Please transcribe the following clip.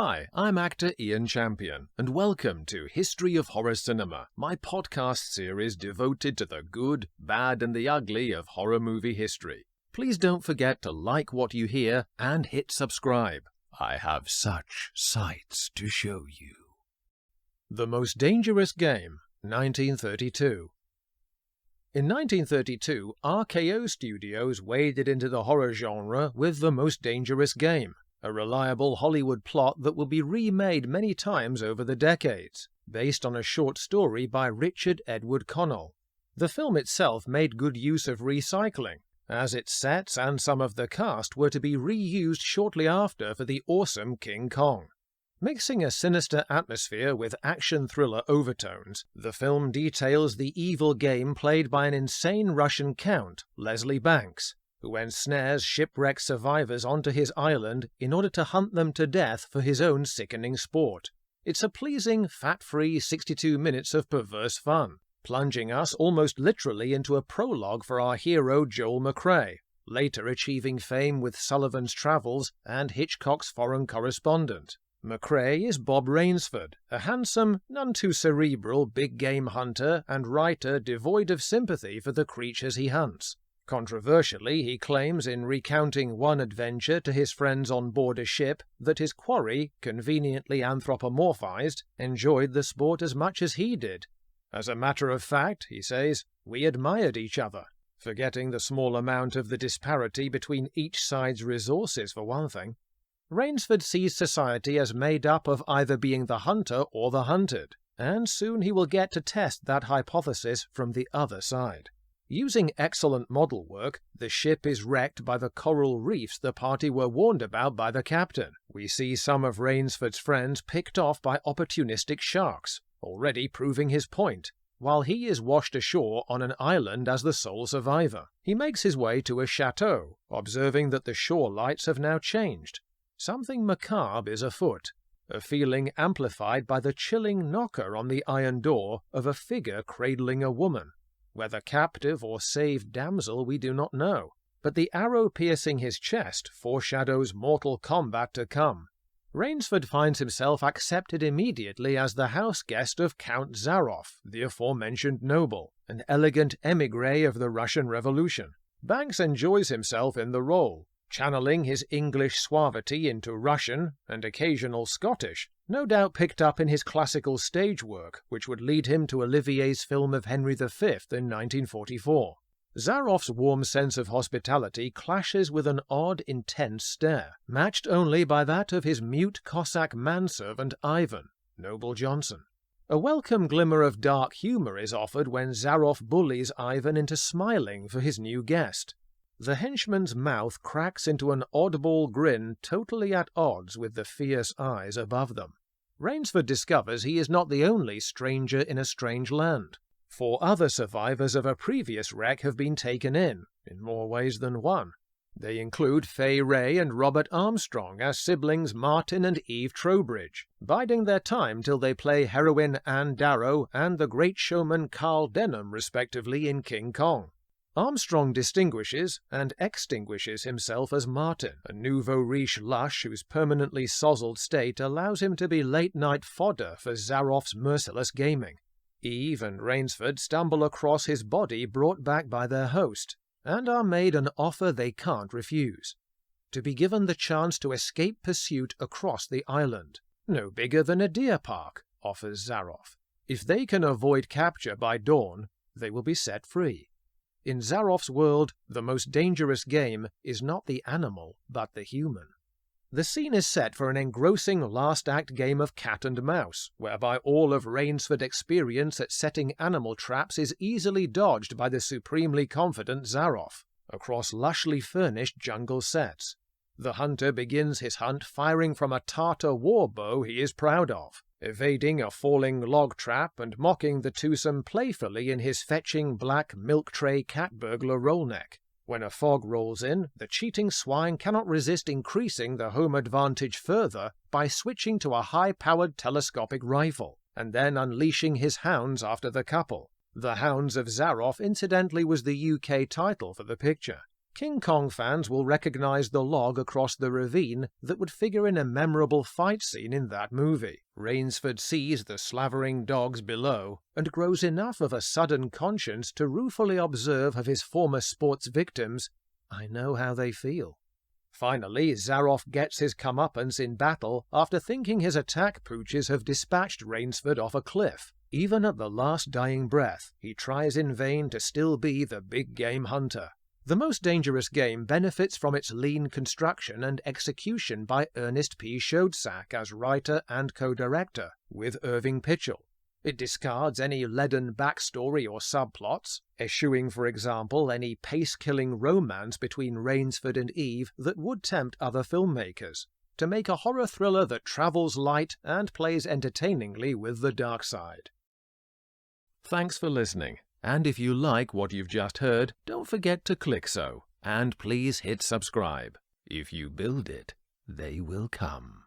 Hi, I'm actor Ian Champion, and welcome to History of Horror Cinema, my podcast series devoted to the good, bad, and the ugly of horror movie history. Please don't forget to like what you hear and hit subscribe. I have such sights to show you. The Most Dangerous Game, 1932. In 1932, RKO Studios waded into the horror genre with The Most Dangerous Game, a reliable Hollywood plot that will be remade many times over the decades, based on a short story by Richard Edward Connell. The film itself made good use of recycling, as its sets and some of the cast were to be reused shortly after for the awesome King Kong. Mixing a sinister atmosphere with action thriller overtones, the film details the evil game played by an insane Russian count, Leslie Banks, who ensnares shipwrecked survivors onto his island in order to hunt them to death for his own sickening sport. It's a pleasing, fat-free 62 minutes of perverse fun, plunging us almost literally into a prologue for our hero Joel McCrea, later achieving fame with Sullivan's Travels and Hitchcock's Foreign Correspondent. McCrea is Bob Rainsford, a handsome, none-too-cerebral big-game hunter and writer devoid of sympathy for the creatures he hunts. Controversially, he claims in recounting one adventure to his friends on board a ship that his quarry, conveniently anthropomorphized, enjoyed the sport as much as he did. As a matter of fact, he says, we admired each other, forgetting the small amount of the disparity between each side's resources for one thing. Rainsford sees society as made up of either being the hunter or the hunted, and soon he will get to test that hypothesis from the other side. Using excellent model work, the ship is wrecked by the coral reefs the party were warned about by the captain. We see some of Rainsford's friends picked off by opportunistic sharks, already proving his point, while he is washed ashore on an island as the sole survivor. He makes his way to a chateau, observing that the shore lights have now changed. Something macabre is afoot, a feeling amplified by the chilling knocker on the iron door of a figure cradling a woman. Whether captive or saved damsel we do not know, but the arrow piercing his chest foreshadows mortal combat to come. Rainsford finds himself accepted immediately as the house guest of Count Zaroff, the aforementioned noble, an elegant émigré of the Russian Revolution. Banks enjoys himself in the role, channeling his English suavity into Russian and occasional Scottish, no doubt picked up in his classical stage work, which would lead him to Olivier's film of Henry V in 1944. Zaroff's warm sense of hospitality clashes with an odd, intense stare, matched only by that of his mute Cossack manservant Ivan, Noble Johnson. A welcome glimmer of dark humor is offered when Zaroff bullies Ivan into smiling for his new guest. The henchman's mouth cracks into an oddball grin totally at odds with the fierce eyes above them. Rainsford discovers he is not the only stranger in a strange land. 4 other survivors of a previous wreck have been taken in more ways than one. They include Fay Ray and Robert Armstrong as siblings Martin and Eve Trowbridge, biding their time till they play heroine Anne Darrow and the great showman Carl Denham respectively in King Kong. Armstrong distinguishes and extinguishes himself as Martin, a nouveau riche lush whose permanently sozzled state allows him to be late-night fodder for Zaroff's merciless gaming. Eve and Rainsford stumble across his body brought back by their host, and are made an offer they can't refuse. To be given the chance to escape pursuit across the island. No bigger than a deer park, offers Zaroff. If they can avoid capture by dawn, they will be set free. In Zaroff's world, the most dangerous game is not the animal, but the human. The scene is set for an engrossing last-act game of cat and mouse, whereby all of Rainsford's experience at setting animal traps is easily dodged by the supremely confident Zaroff, across lushly furnished jungle sets. The hunter begins his hunt firing from a Tartar war bow he is proud of, evading a falling log trap and mocking the twosome playfully in his fetching black milk tray cat burglar rollneck. When a fog rolls in, the cheating swine cannot resist increasing the home advantage further by switching to a high-powered telescopic rifle, and then unleashing his hounds after the couple. The Hounds of Zaroff incidentally was the UK title for the picture. King Kong fans will recognize the log across the ravine that would figure in a memorable fight scene in that movie. Rainsford sees the slavering dogs below and grows enough of a sudden conscience to ruefully observe of his former sports victims, "I know how they feel." Finally, Zaroff gets his comeuppance in battle after thinking his attack pooches have dispatched Rainsford off a cliff. Even at the last dying breath, he tries in vain to still be the big game hunter. The Most Dangerous Game benefits from its lean construction and execution by Ernest P. Schoedsack as writer and co-director, with Irving Pitchell. It discards any leaden backstory or subplots, eschewing, for example, any pace-killing romance between Rainsford and Eve that would tempt other filmmakers, to make a horror thriller that travels light and plays entertainingly with the dark side. Thanks for listening. And if you like what you've just heard, don't forget to click so, and please hit subscribe. If you build it, they will come.